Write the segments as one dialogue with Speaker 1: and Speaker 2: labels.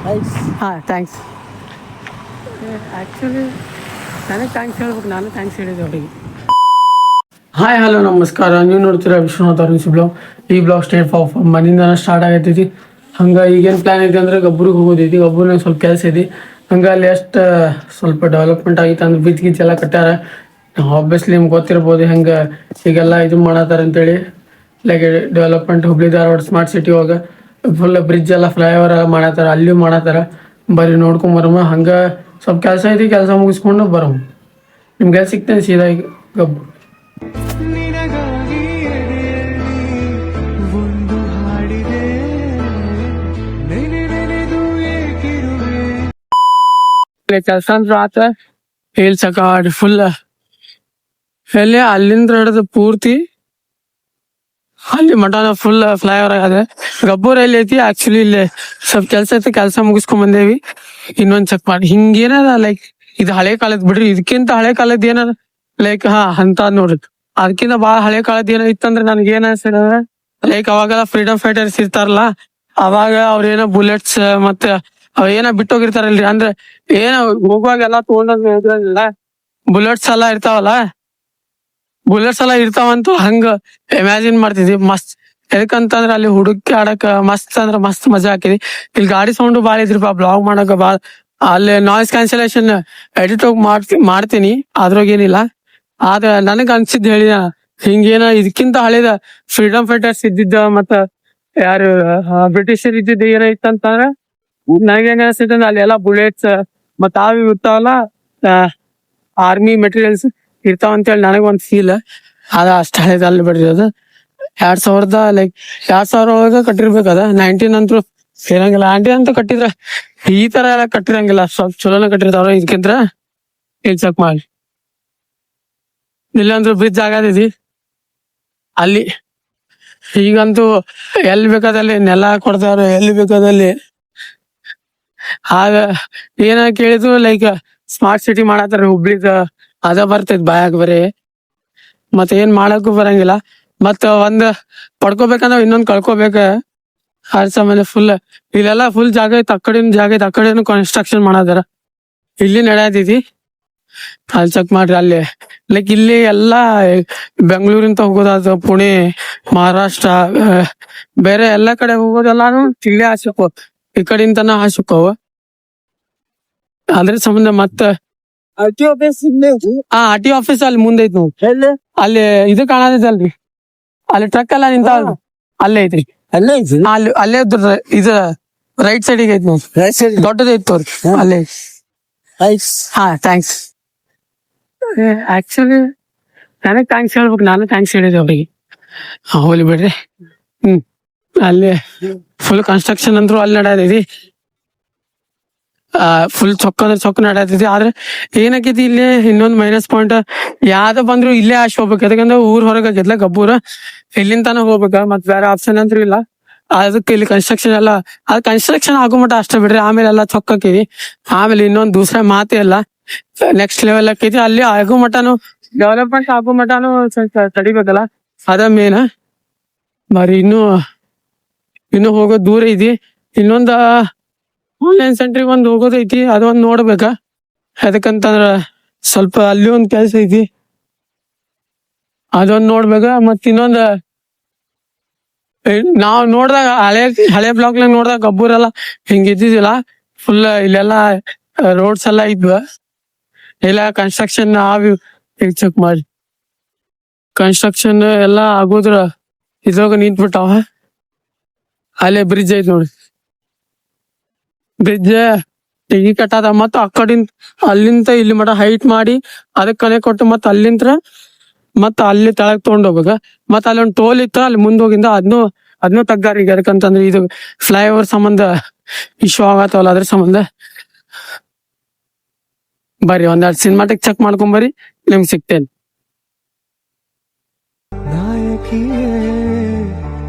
Speaker 1: ಹಾಂ thanks. Actually ನನಗೆ thanks ಹೇಳ್ಬೇಕು, ನಾನು ಥ್ಯಾಂಕ್ಸ್ ಹೇಳಿದೆ ಅವರಿಗೆ. ಹಾಯ್ ಹಲೋ ನಮಸ್ಕಾರ, ನೀವು ನೋಡ್ತೀರಾ ವಿಶ್ವನಾಥ್ ಅರ್ವಿಸಿ ಬ್ಲಾಗ್. ಈ ಬ್ಲಾಗ್ ಸ್ಟೇಟ್ ಫಾರ್ ಮನೆಯಿಂದನೇ ಸ್ಟಾರ್ಟ್ ಆಗೈತಿ. ಹಂಗೆ ಈಗೇನು ಪ್ಲ್ಯಾನ್ ಐತಿ ಅಂದ್ರೆ ಗಬ್ಬರಿಗೆ ಹೋಗೋದೈತಿ. ಗಬ್ಬರ್ನಾಗ ಸ್ವಲ್ಪ ಕೆಲಸ ಐತಿ. ಹಂಗೆ ಅಲ್ಲಿ ಎಷ್ಟು ಸ್ವಲ್ಪ ಡೆವಲಪ್ಮೆಂಟ್ ಆಗೈತೆ ಅಂದ್ರೆ ಬ್ರಿಡ್ಜ್ ಗಿಜ್ ಎಲ್ಲ ಕಟ್ಟಾರ. ಆಬ್ವಿಯಸ್ಲಿ ನಿಮ್ಗೆ ಗೊತ್ತಿರ್ಬೋದು ಹೆಂಗೆ ಈಗೆಲ್ಲ ಇದು ಮಾಡತ್ತಾರ ಅಂತೇಳಿ. Like development Hubli Dharwad smart city ಒಳಗೆ ಫುಲ್ ಬ್ರಿಡ್ಜ್ ಎಲ್ಲ ಫ್ಲೈಓವರ್ ಎಲ್ಲ ಮಾಡತ್ತಾರ, ಅಲ್ಲಿಯೂ ಮಾಡತ್ತಾರ. ಬರೀ ನೋಡ್ಕೊಂಬರಮ್ಮ. ಹಂಗೆ ಸ್ವಲ್ಪ ಕೆಲಸ ಐತಿ, ಕೆಲಸ ಮುಗಿಸ್ಕೊಂಡು ಬರಮ್ಮ. ನಿಮ್ಗೆ ಸಿಗ್ತೇನೆ ಸೀದಾ ಈಗ ಗಬ್ಬು. ಕೆಲಸ ಅಂದ್ರೆ ಆತ ಹೇಳ್ಸಕ ಫುಲ್ ಎಲ್ಲಿ ಅಲ್ಲಿಂದ ಹಿಡಿದು ಪೂರ್ತಿ ಅಲ್ಲಿ ಮಠನ ಫುಲ್ ಫ್ಲೈಓವರ್ ಆಗದೆ. ಗಬ್ಬೂರ್ ಎಲ್ಲಿ ಐತಿ ಆಕ್ಚುಲಿ ಇಲ್ಲಿ ಸ್ವಲ್ಪ ಕೆಲಸ ಐತಿ, ಕೆಲಸ ಮುಗಿಸ್ಕೊಂಡ್ ಬಂದೇವಿ. ಇನ್ನೊಂದ್ ಚೆಕ್ ಮಾಡಿ ಹಿಂಗೇನದ ಲೈಕ್ ಇದು ಹಳೆ ಕಾಲದ್ ಬಿಡ್ರಿ. ಇದಕ್ಕಿಂತ ಹಳೆ ಕಾಲದ್ ಏನದ ಲೈಕ್ ಅಂತ ನೋಡ್ರಿ. ಅದಕ್ಕಿಂತ ಬಾಳ ಹಳೆ ಕಾಲದ್ ಏನ ಇತ್ತಂದ್ರೆ ನನ್ಗೆ ಏನ್ ಅನ್ಸಿದ ಲೈಕ್ ಅವಾಗೆಲ್ಲ ಫ್ರೀಡಮ್ ಫೈಟರ್ಸ್ ಇರ್ತಾರಲ್ಲ, ಅವಾಗ ಅವ್ರೇನೋ ಬುಲೆಟ್ಸ್ ಮತ್ತೆ ಅವೇನ ಬಿಟ್ಟೋಗಿರ್ತಾರಲ್ರಿ. ಅಂದ್ರೆ ಏನ ಹೋಗುವಾಗ ಎಲ್ಲ ತಗೊಂಡಿಲ್ಲ, ಬುಲೆಟ್ಸ್ ಎಲ್ಲ ಇರ್ತಾವಲ್ಲ, ಬುಲೆಟ್ಸ್ ಎಲ್ಲ ಇರ್ತಾವಂತೂ ಹಂಗ ಇಮ್ಯಾಜಿನ್ ಮಾಡ್ತಿದ್ವಿ. ಮಸ್ತ್ ಎದಕ್ಕಂತಂದ್ರ ಅಲ್ಲಿ ಹುಡುಕಿ ಆಡಕ ಮಸ್ತ್ ಅಂದ್ರ ಮಸ್ತ್ ಮಜಾ ಹಾಕಿದಿ. ಇಲ್ಲಿ ಗಾಡಿ ಸೌಂಡ್ ಬಾಳ ಇದ್ರಿಪಾ, ಬ್ಲಾಗ್ ಮಾಡಕ ಬಾಳ. ಅಲ್ಲಿ ನಾಯ್ಸ್ ಕ್ಯಾನ್ಸಲೇಷನ್ ಎಡಿಟ್ ಹೋಗಿ ಮಾಡ್ತೀನಿ, ಅದ್ರಾಗೇನಿಲ್ಲ. ಆದ್ರೆ ನನಗ್ ಅನ್ಸಿದ್ ಹೇಳಿ ಹಿಂಗೇನ ಇದಕ್ಕಿಂತ ಹಳೇದ ಫ್ರೀಡಮ್ ಫೈಟರ್ಸ್ ಇದ್ದಿದ್ದ ಮತ್ತ ಯಾರು ಬ್ರಿಟಿಷರ್ ಇದ್ದಿದ್ದ ಏನೈತಂತಂದ್ರ ನನಗೆ ಹೆಂಗ ಅನ್ಸೈತೆ ಅಂದ್ರೆ ಅಲ್ಲಿ ಎಲ್ಲಾ ಬುಲೆಟ್ಸ್ ಮತ್ತ ಅವು ಇರ್ತಾವಲ್ಲ, ಆರ್ಮಿ ಮೆಟೀರಿಯಲ್ಸ್ ಇರ್ತಾವ ಅಂತೇಳಿ ನನಗೊಂದ್ ಫೀಲ್. ಅದ ಅಷ್ಟ ಹಳೇದ ಅಲ್ಲಿ ಬಿಡಿರೋದು. 2000 ಲೈಕ್ 2000 ಒಳಗ ಕಟ್ಟಿರ್ಬೇಕದ. 19 ಅಂತೂ ಇರಂಗಿಲ್ಲ. 19 ಅಂತೂ ಕಟ್ಟಿದ್ರ ಈ ತರ ಎಲ್ಲ ಕಟ್ಟಿರಂಗಿಲ್ಲ, ಸ್ವಲ್ಪ ಚಲೋನ ಕಟ್ಟಿರ್ತಾವ್ರ. ಇದಕ್ಕಿಂತ ಇಲ್ಲಿ ಚೆಕ್ ಮಾಡಿ. ಇಲ್ಲಂದ್ರೂ ಬ್ರಿಡ್ಜ್ ಆಗತೈತಿ ಅಲ್ಲಿ. ಈಗಂತೂ ಎಲ್ಲಿ ಬೇಕಾದಲ್ಲಿ ನೆಲ ಕೊಡ್ತಾರ, ಎಲ್ಲಿ ಬೇಕಾದಲ್ಲಿ. ಆಗ ಏನ ಕೇಳಿದ್ರು ಲೈಕ್ ಸ್ಮಾರ್ಟ್ ಸಿಟಿ ಮಾಡತ್ತಾರ ಹುಬ್ಳಿಗ, ಅದ ಬರ್ತೈತ್ ಬಾಯಾಗ ಬರೀ. ಮತ್ತ ಏನ್ ಮಾಡಕ್ಕೂ ಬರಂಗಿಲ್ಲ. ಮತ್ತ ಒಂದ್ ಪಡ್ಕೋಬೇಕಂದ್ರ ಇನ್ನೊಂದ್ ಕಳ್ಕೊಬೇಕ. ಅದ್ರ ಸಂಬಂಧ ಫುಲ್ ಇಲ್ಲೆಲ್ಲ ಫುಲ್ ಜಾಗ ಐತಿ, ಅಕ್ಕಡಿನ ಜಾಗ ಐತಿ, ಅಕ್ಕಡೇನು ಕನ್ಸ್ಟ್ರಕ್ಷನ್ ಮಾಡದಾರ. ಇಲ್ಲಿ ನಡೆಯತೈತಿ, ಅಲ್ಲಿ ಚೆಕ್ ಮಾಡ್ರಿ. ಅಲ್ಲಿ ಲೈಕ್ ಇಲ್ಲಿ ಎಲ್ಲಾ ಬೆಂಗಳೂರಿಂತ ಹೋಗೋದಾದ ಪುಣೆ, ಮಹಾರಾಷ್ಟ್ರ, ಬೇರೆ ಎಲ್ಲಾ ಕಡೆ ಹೋಗೋದೆಲ್ಲಾನು ಇಲ್ಲೇ ಹಾಸ್ಬೇಕು. ಈ ಕಡೆಯಿಂದನ ಹಾಸ್ಬೇಕು. ಅದ್ರ ಸಂಬಂಧ ಮತ್ತ ಆರ್ ಟಿ ಆಫೀಸ್ ಅಲ್ಲಿ ಮುಂದೆ ಐತಿ ನೋಡಿ, ಅಲ್ಲಿ ಇದು ಕಾಣತೈತಲ್ರಿ, ಅಲ್ಲಿ ಟ್ರಕ್ ಎಲ್ಲ ನಿಂತಾವ, ಅಲ್ಲೇ ಐತ್ರಿ. ಅಲ್ಲೇ ಇದು ರೈಟ್ ಸೈಡಿಗೆ ಐತಿ ನೋಡಿ, ದೊಡ್ಡದೈತಿ ತೋರಿ ಅಲ್ಲೇ. ಹಾ ಥ್ಯಾಂಕ್ಸ್. ಆಕ್ಚುಲಿ ನನಗ್ ಥ್ಯಾಂಕ್ಸ್ ಹೇಳ್ಬೇಕು, ನಾನು ಥ್ಯಾಂಕ್ಸ್ ಹೇಳಿದೆ ಅವ್ರಿಗೆ. ಹೋಗ್ಲಿ ಬಿಡ್ರಿ. ಅಲ್ಲಿ ಫುಲ್ ಕನ್ಸ್ಟ್ರಕ್ಷನ್ ಅಂದ್ರು ಅಲ್ಲಿ ನಡೆಯತೈತಿ. ಫುಲ್ ಚೊಕ್ಕ ಅಂದ್ರೆ ಚೊಕ್ಕ ನಡೆಯತೈತಿ. ಆದ್ರೆ ಏನಾಕೈತಿ ಇಲ್ಲಿ ಇನ್ನೊಂದ್ ಮೈನಸ್ ಪಾಯಿಂಟ್, ಯಾವ್ದ ಬಂದ್ರು ಇಲ್ಲೇ ಆಶ್ ಹೋಗ್ಬೇಕು. ಯಾಕಂದ್ರೆ ಊರ್ ಹೊರಗೆ ಆಗೈತ್ಲ ಗಬ್ಬೂರ, ಇಲ್ಲಿಂದ ತಾನ ಹೋಗ್ಬೇಕ, ಮತ್ ಬೇರೆ ಆಪ್ಷನ್ ಅಂತೂ ಇಲ್ಲ. ಅದಕ್ಕೆ ಇಲ್ಲಿ ಕನ್ಸ್ಟ್ರಕ್ಷನ್ ಎಲ್ಲ ಅದ್ ಕನ್ಸ್ಟ್ರಕ್ಷನ್ ಆಗೋ ಮಟ ಅಷ್ಟೇ ಬಿಡ್ರಿ. ಆಮೇಲೆ ಎಲ್ಲ ಚೊಕ್ಕೈತಿ. ಆಮೇಲೆ ಇನ್ನೊಂದ್ ದೂಸರ ಮಾತೇ ಇಲ್ಲ, ನೆಕ್ಸ್ಟ್ ಲೆವೆಲ್ ಆಕೈತಿ. ಅಲ್ಲಿ ಆಗೋ ಮಟನು ಡೆವಲಪ್ಮೆಂಟ್ ಆಗೋ ಮಟನು ತಡಿಬೇಕಲ್ಲ, ಅದ ಮೇನ್. ಬರೀ ಇನ್ನು ಹೋಗೋದ್ ದೂರ ಐತಿ. ಇನ್ನೊಂದ ಆನ್ಲೈನ್ ಸೆಂಟ್ರಿಗೆ ಒಂದ್ ಹೋಗೋದೈತಿ, ಅದೊಂದ್ ನೋಡ್ಬೇಕ. ಯಾಕಂತಂದ್ರ ಸ್ವಲ್ಪ ಅಲ್ಲಿ ಒಂದ್ ಕೆಲ್ಸ ಐತಿ, ಅದೊಂದ್ ನೋಡ್ಬೇಕ. ಮತ್ ಇನ್ನೊಂದ್ ನಾವ್ ನೋಡ್ದಾಗ ಹಳೆ ಬ್ಲಾಕ್ನಾಗ ನೋಡ್ದಾಗ ಗಬ್ಬೂರೆಲ್ಲ ಹಿಂಗ ಇದ್ದಿದ್ದಿಲ್ಲ. ಫುಲ್ ಇಲ್ಲೆಲ್ಲಾ ರೋಡ್ಸ್ ಎಲ್ಲ ಇದ್ವ, ಎಲ್ಲ ಕನ್ಸ್ಟ್ರಕ್ಷನ್ ಆವಿ. ಈಗ ಚೆಕ್ ಮಾಡಿ, ಕನ್ಸ್ಟ್ರಕ್ಷನ್ ಎಲ್ಲಾ ಆಗೋದ್ರ ಇದ್ರಾಗ ನಿಂತ್ಬಿಟ್ಟಾವ. ಅಲ್ಲೇ ಬ್ರಿಡ್ಜ್ ಐತಿ ನೋಡಿ, ಬ್ರಿಡ್ಜ್ ಈಗ ಕಟ್ಟದ. ಮತ್ತ ಅಕ್ಕಡಿಂದ ಅಲ್ಲಿಂದ ಇಲ್ಲಿ ಮಟ ಹೈಟ್ ಮಾಡಿ ಅದಕ್ಕೆ ಕನೆ ಕೊಟ್ಟು ಮತ್ತ ಅಲ್ಲಿಂತ್ರ ಮತ್ತ ಅಲ್ಲಿ ತೆಳಗ್ ತಗೊಂಡ್ ಹೋಗ್ಬೇಕ. ಮತ್ತ ಅಲ್ಲಿ ಒಂದು ಟೋಲ್ ಇತ್ತು, ಅಲ್ಲಿ ಮುಂದ್ ಹೋಗಿಂದ ಅದನ್ನು ತಗ್ಗಾರ. ಈಗ ಯಾಕಂತಂದ್ರೆ ಇದು ಫ್ಲೈಓವರ್ ಸಂಬಂಧ ಇಶ್ಯೂ ಆಗತ್ತವಲ್ಲ, ಅದ್ರ ಸಂಬಂಧ. ಬರ್ರಿ ಒಂದೆರಡು ಸಿನಿಮಾಟಿಕ್ ಚೆಕ್ ಮಾಡ್ಕೊಂಡ್ ಬರ್ರಿ, ನಿಮ್ಗೆ ಸಿಗ್ತೇನೆ.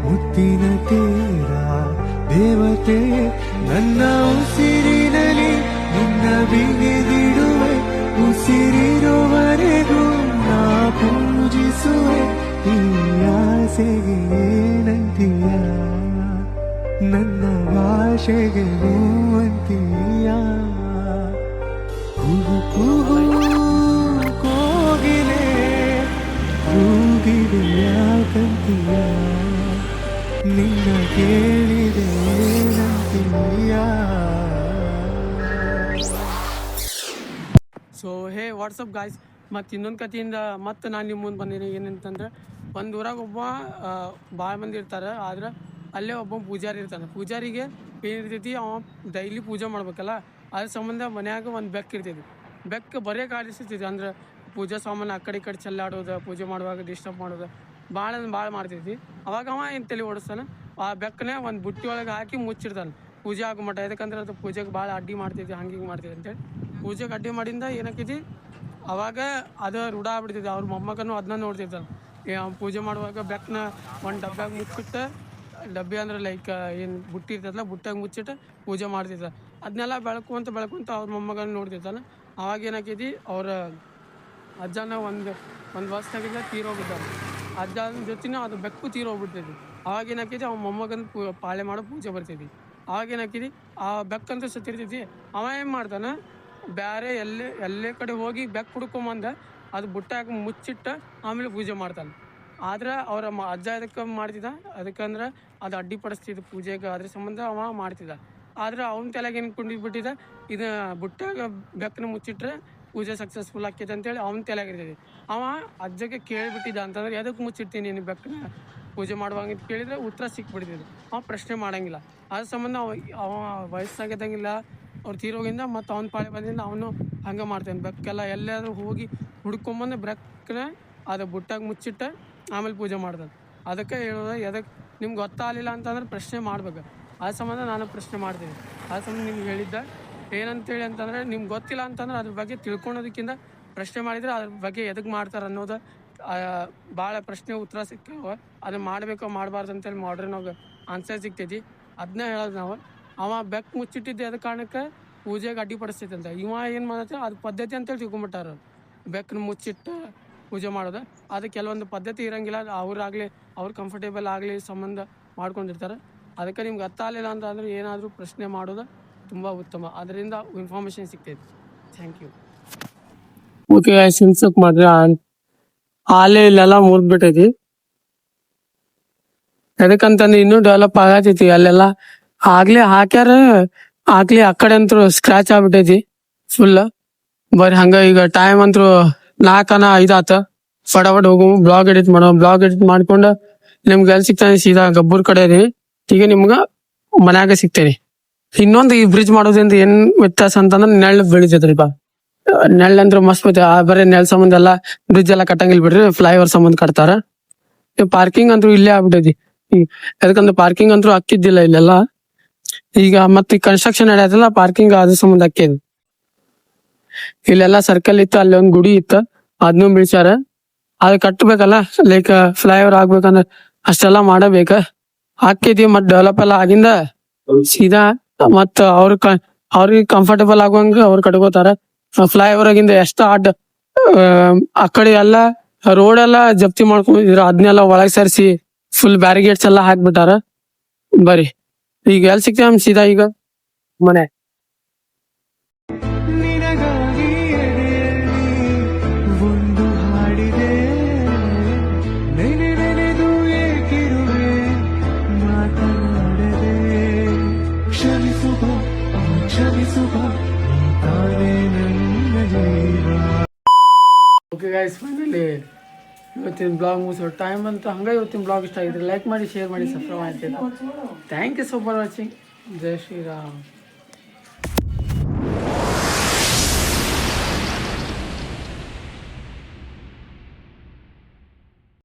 Speaker 1: ಮುತ್ತಿನ ತೀರ ದೇವತೆ ನನ್ನ ಉಸಿರಿನಲಿ ನಿನ್ನ ಬಿಗಿದಿಡುವೆ, ಉಸಿರಿರುವವರೆಗೂ ನಾ ಪೂಜಿಸುವೆ. ಈ ಆಸೆಗೆ ಏನಂತೀಯ, ನನ್ನ ಭಾಷೆಗೆ ಹೂವಂತೀಯ.
Speaker 2: ಅಂತೀಯ ಕುಹು ಕುಹು ಕೋಗಿಲೆ ಕೂಗಿದೆ ಯಾಕಂತೀಯ ನಿನ್ನ ಕೇಳಿದೆ ಏನಂತೀಯ.
Speaker 1: ಸೊ ಹೇ ವಾಟ್ಸಪ್ ಗಾಯ್ಸ್, ಮತ್ತು ಇನ್ನೊಂದು ಕಥೆಯಿಂದ ಮತ್ತೆ ನಾನು ನಿಮ್ಮ ಮುಂದೆ ಬಂದೀನಿ. ಏನಂತಂದ್ರೆ, ಒಂದು ಊರಾಗ ಒಬ್ಬ ಭಾಳ ಮಂದಿ ಇರ್ತಾರೆ, ಆದ್ರೆ ಅಲ್ಲೇ ಒಬ್ಬ ಪೂಜಾರಿ ಇರ್ತಾನೆ. ಪೂಜಾರಿಗೆ ಏನಿರ್ತೈತಿ, ಅವ ಡೈಲಿ ಪೂಜೆ ಮಾಡ್ಬೇಕಲ್ಲ, ಅದ್ರ ಸಂಬಂಧ ಮನ್ಯಾಗ ಒಂದು ಬೆಕ್ಕು ಇರ್ತೈತಿ. ಬೆಕ್ಕು ಬರೀ ಕಾಡಿಸ್ತೈತಿ, ಅಂದ್ರೆ ಪೂಜಾ ಸಾಮಾನು ಆ ಕಡೆ ಈ ಕಡೆ ಚೆಲ್ಲಾಡೋದು, ಪೂಜೆ ಮಾಡುವಾಗ ಡಿಸ್ಟರ್ಬ್ ಮಾಡೋದು ಭಾಳ ಮಾಡ್ತೈತಿ. ಅವಾಗ ಅವ ಏನು ತಲೆ ಓಡಿಸ್ತಾನೆ, ಆ ಬೆಕ್ಕನೇ ಒಂದು ಬುಟ್ಟಿ ಒಳಗೆ ಹಾಕಿ ಮುಚ್ಚಿರ್ತಾನೆ ಪೂಜೆ ಆಗೋ ಮಟ್ಟ. ಯಾಕಂದ್ರೆ ಅದು ಪೂಜೆಗೆ ಭಾಳ ಅಡ್ಡಿ ಮಾಡ್ತೈತಿ, ಹಿಂಗೆ ಮಾಡ್ತೈತಿ ಅಂತೇಳಿ. ಪೂಜೆಗೆ ಅಡ್ಡಿ ಮಾಡಿಂದ ಏನಾಕೈತಿ, ಅವಾಗ ಅದು ರೂಢ ಆಗ್ಬಿಡ್ತೈತಿ. ಅವ್ರ ಮೊಮ್ಮಗನೂ ಅದನ್ನ ನೋಡ್ತಿರ್ತಾನೆ. ಪೂಜೆ ಮಾಡುವಾಗ ಬೆಕ್ಕನ್ನ ಒಂದು ಡಬ್ಬ್ಯಾಗ ಮುಚ್ಚಿಟ್ಟು, ಡಬ್ಬಿ ಅಂದ್ರೆ ಲೈಕ್ ಏನು ಬುಟ್ಟಿ ಇರ್ತೈತಲ್ಲ, ಬುಟ್ಟಾಗ ಮುಚ್ಚಿಟ್ಟು ಪೂಜೆ ಮಾಡ್ತಿರ್ತಾರೆ. ಅದನ್ನೆಲ್ಲ ಬೆಳ್ಕೊಂತ ಅವ್ರ ಮೊಮ್ಮಗನ ನೋಡ್ತಿರ್ತಾನೆ. ಅವಾಗ ಏನಾಕೈತಿ, ಅವ್ರ ಅಜ್ಜನ ಒಂದು ವರ್ಷದಾಗಿಂದ ತೀರೋಗಿದ್ದಾನೆ. ಅಜ್ಜನ ಜೊತೆನೇ ಅದು ಬೆಕ್ಕು ತೀರೋಗ್ಬಿಡ್ತೈತಿ. ಅವಾಗ ಏನಾಕೈತಿ, ಅವ್ನ ಮೊಮ್ಮಗನ ಪಾಳೆ ಮಾಡೋ ಪೂಜೆ ಬರ್ತೈತಿ. ಅವಾಗ ಏನಾಕೈತಿ, ಆ ಬೆಕ್ಕಂತೂ ಸತ್ತಿರ್ತೈತಿ. ಅವ ಏನು ಮಾಡ್ತಾನೆ, ಬೇರೆ ಎಲ್ಲೇ ಕಡೆ ಹೋಗಿ ಬೆಕ್ಕು ಹುಡ್ಕೊಂಬಂದ ಅದು ಬುಟ್ಟಾಗ ಮುಚ್ಚಿಟ್ಟು ಆಮೇಲೆ ಪೂಜೆ ಮಾಡ್ತಾನೆ. ಆದ್ರೆ ಅವರ ಅಜ್ಜ ಅದಕ್ಕೆ ಮಾಡ್ತಿದ್ದ, ಅದಕ್ಕಂದ್ರೆ ಅದು ಅಡ್ಡಿಪಡಿಸ್ತಿದ್ದ ಪೂಜೆಗೆ, ಅದ್ರ ಸಂಬಂಧ ಅವ ಮಾಡ್ತಿದ್ದ. ಆದ್ರೆ ಅವನ ತಲೆಗೆ ಏನು ಕುಂಡಿಬಿಟ್ಟಿದ್ದ, ಇದು ಬುಟ್ಟಾಗ ಬೆಕ್ಕನ್ನ ಮುಚ್ಚಿಟ್ರೆ ಪೂಜೆ ಸಕ್ಸಸ್ಫುಲ್ ಆಕೈತೆ ಅಂತೇಳಿ ಅವನ ತಲೆಯಾಗಿರ್ತೈತಿ. ಅವ ಅಜ್ಜಗೆ ಕೇಳಿಬಿಟ್ಟಿದ್ದ, ಅಂತಂದ್ರೆ ಎದಕ್ಕೆ ಮುಚ್ಚಿಡ್ತೀನಿ ನೀನು ಬೆಕ್ಕನ್ನ ಪೂಜೆ ಮಾಡುವಾಗ ಅಂತ ಕೇಳಿದ್ರೆ ಉತ್ತರ ಸಿಕ್ಬಿಡ್ತಿದ್ದೆ. ಅವ ಪ್ರಶ್ನೆ ಮಾಡಂಗಿಲ್ಲ. ಅದ್ರ ಸಂಬಂಧ ಅವ ವಯಸ್ಸಾಗಿದ್ದಂಗಿಲ್ಲ, ಅವ್ರು ತೀರೋಗಿಂದ ಮತ್ತು ಅವ್ನ ಪಾಳೆ ಬಂದಿಂದ ಅವನು ಹಂಗೆ ಮಾಡ್ತಾನೆ. ಬೆಕ್ಕೆಲ್ಲ ಎಲ್ಲಾದ್ರೂ ಹೋಗಿ ಹುಡ್ಕೊಂಬಂದು ಬೆಕ್ಕನ್ನ ಅದು ಬುಟ್ಟಾಗ ಮುಚ್ಚಿಟ್ಟು ಆಮೇಲೆ ಪೂಜೆ ಮಾಡ್ತಾನೆ. ಅದಕ್ಕೆ ಹೇಳೋದು, ಎದಕ್ಕೆ ನಿಮ್ಗೆ ಗೊತ್ತಾಗಲಿಲ್ಲ ಅಂತಂದ್ರೆ ಪ್ರಶ್ನೆ ಮಾಡ್ಬೇಕು. ಅದ್ರ ಸಂಬಂಧ ನಾನು ಪ್ರಶ್ನೆ ಮಾಡ್ತೀನಿ. ಅದ್ರ ಸಂಬಂಧ ನಿಮ್ಗೆ ಹೇಳಿದ್ದೆ ಏನಂತೇಳಿ ಅಂತಂದರೆ, ನಿಮ್ಗೆ ಗೊತ್ತಿಲ್ಲ ಅಂತಂದ್ರೆ ಅದ್ರ ಬಗ್ಗೆ ತಿಳ್ಕೊಳೋದಕ್ಕಿಂತ ಪ್ರಶ್ನೆ ಮಾಡಿದರೆ ಅದ್ರ ಬಗ್ಗೆ ಎದಕ್ಕೆ ಮಾಡ್ತಾರೆ ಅನ್ನೋದು ಭಾಳ ಪ್ರಶ್ನೆ ಉತ್ತರ ಸಿಕ್ಕಾವ. ಅದನ್ನ ಮಾಡಬೇಕೋ ಮಾಡಬಾರ್ದು ಅಂತೇಳಿ ಮಾಡ್ರೆ ಆನ್ಸರ್ ಸಿಗ್ತೈತಿ. ಅದನ್ನೇ ಹೇಳೋದು ನಾವು. ಅವ ಬೆಕ್ಕು ಮುಚ್ಚಿಟ್ಟಿದ್ದೆ ಅದ ಕಾರಣಕ್ಕೆ ಪೂಜೆಗೆ ಅಡ್ಡಿಪಡಿಸ್ತೈತೆ ಅಂತ. ಇವ ಏನು ಮಾಡತ್ತೆ, ಅದು ಪದ್ಧತಿ ಅಂತೇಳಿ ತಿಳ್ಕೊಂಬಿಟ್ಟಾರ. ಬೆಕ್ಕನ್ನ ಮುಚ್ಚಿಟ್ಟು ಪೂಜೆ ಮಾಡೋದು ಅದು ಕೆಲವೊಂದು ಪದ್ಧತಿ ಇರೋಂಗಿಲ್ಲ. ಅವ್ರು ಕಂಫರ್ಟೇಬಲ್ ಆಗಲಿ ಸಂಬಂಧ ಮಾಡ್ಕೊಂಡಿರ್ತಾರೆ. ಅದಕ್ಕೆ ನಿಮ್ಗೆ ಅರ್ಥ ಆಗಲಿಲ್ಲ ಅಂತಂದ್ರೆ ಏನಾದರೂ ಪ್ರಶ್ನೆ ಮಾಡೋದು ತುಂಬ ಉತ್ತಮ. ಅದರಿಂದ ಇನ್ಫಾರ್ಮೇಷನ್ ಸಿಗ್ತೈತಿ. Thank you. ಓಕೆ ಗಾಯ್ಸ್, ಇನ್ಸಕ್ ಮಾಡಿದ್ರೆ ಹಾಲೆ ಇಲ್ಲೆಲ್ಲ ಮುರಿದ್ಬಿಟ್ಟೈತಿ. ಎದಕ್ಕಂತಂದ್ರೆ ಇನ್ನೂ ಡೆವಲಪ್ ಆಗತೈತಿ. ಅಲ್ಲೆಲ್ಲ ಆಗ್ಲೇ ಹಾಕ್ಯಾರ, ಆಗ್ಲಿ ಆ ಕಡೆ ಅಂತೂ ಸ್ಕ್ರಾಚ್ ಆಗ್ಬಿಟ್ಟೈತಿ ಫುಲ್. ಬರೀ ಹಂಗ ಈಗ ಟೈಮ್ ಅಂತೂ 4-5 ಆತ. ಫಟಾಫಟ್ ಹೋಗು ಬ್ಲಾಗ್ ಎಡಿಟ್ ಮಾಡ್ಕೊಂಡು ನಿಮ್ಗೆ ಎಲ್ಲಿ ಸಿಗ್ತಾನೆ, ಸೀದಾ ಗಬ್ಬೂರ್ ಕಡೆ ಇದೀನಿ. ಈಗ ನಿಮ್ಗೆ ಮನ್ಯಾಗ ಸಿಗ್ತೇನೆ. ಇನ್ನೊಂದು ಈ ಬ್ರಿಡ್ಜ್ ಮಾಡೋದ್ರಿಂದ ಏನ್ ವ್ಯತ್ಯಾಸ ಅಂತಂದ್ರೆ, ನೆಳ್ಳು ಬೆಳಿತೈತ್ರಿಪ್ಪ. ನೆಳ್ಳಂದ್ರೆ ಮಸ್ತ್ ಬೈತೆ. ಬರೀ ನೆಲ್ ಸಂಬಂಧ ಎಲ್ಲ ಬ್ರಿಡ್ಜ್ ಎಲ್ಲ ಕಟ್ಟಂಗಿಲ್ ಬಿಡ್ರಿ, ಫ್ಲೈಓವರ್ ಸಂಬಂಧ ಕಟ್ತಾರ. ಪಾರ್ಕಿಂಗ್ ಅಂತೂ ಇಲ್ಲೇ ಆಗ್ಬಿಟ್ಟೈತಿ. ಯಾಕಂದ್ರೆ ಪಾರ್ಕಿಂಗ್ ಅಂತೂ ಅಕ್ಕಿದ್ದಿಲ್ಲ ಇಲ್ಲೆಲ್ಲ. ಈಗ ಮತ್ತೆ ಕನ್ಸ್ಟ್ರಕ್ಷನ್ ನಡೆಯತ್ತಲ್ಲ, ಪಾರ್ಕಿಂಗ್ ಅದ್ರ ಸಂಬಂಧ ಅಕ್ಕಿದ್. ಇಲ್ಲೆಲ್ಲ ಸರ್ಕಲ್ ಇತ್ತು, ಅಲ್ಲಿ ಒಂದ್ ಗುಡಿ ಇತ್ತು, ಅದನ್ನೂ ಬೀಳ್ಸ್ಯಾರ. ಅದು ಕಟ್ಟಬೇಕಲ್ಲ, ಲೈಕ್ ಫ್ಲೈಓವರ್ ಆಗ್ಬೇಕಂದ್ರೆ ಅಷ್ಟೆಲ್ಲ ಮಾಡಬೇಕ. ಹಾಕಿದ್ವಿ ಮತ್ ಡೆವಲಪ್ ಎಲ್ಲ ಆಗಿಂದ ಸೀದಾ ಮತ್ತ ಅವ್ರಿಗೆ ಕಂಫರ್ಟೇಬಲ್ ಆಗುವಂಗ ಅವ್ರು ಕಟ್ಕೋತಾರ. ಫ್ಲೈಓವರ್ ಆಗಿಂದ ಎಷ್ಟು ಆ ಕಡೆ ಎಲ್ಲ ರೋಡ್ ಎಲ್ಲ ಜಪ್ತಿ ಮಾಡ್ಕೊಂಡಿದ್ರು, ಅದನ್ನೆಲ್ಲ ಒಳಗ್ ಸೇರಿಸಿ ಫುಲ್ ಬ್ಯಾರಿಗೇಡ್ಸ್ ಎಲ್ಲ ಹಾಕ್ಬಿಟ್ಟಾರ. ಬರೀ ಈಗ ಎಲ್ಲಿ ಸಿಗ್ತೇವೆ ಸೀದಾ ಈಗ ಮನೆ.
Speaker 2: ನಿನಗಾಗಿ ಒಂದು ಹಾಡಿದೆ, ನೆನೆದು ಏಕಿರುವೆ ಮಾತನಾಡದೆ, ಕ್ಷಮಿಸುವ ತಾನೇ ನನ್ನ ಜೀವ.
Speaker 1: ಓಕೆ ಗೈಸ್, ಫೈನಲಿ ಇವತ್ತಿನ ಬ್ಲಾಗ್ ಮುಗಿಸೋ ಟೈಮ್ ಅಂತ. ಹಂಗೆ ಇವತ್ತಿನ ಬ್ಲಾಗ್ ಇಷ್ಟ ಆಗಿದ್ರೆ ಲೈಕ್ ಮಾಡಿ, ಶೇರ್ ಮಾಡಿ, ಸಬ್ಸ್ಕ್ರೈಬ್ ಮಾಡ್ತೀನಿ. Thank you so for watching. ಜೈ ಶ್ರೀರಾಮ್.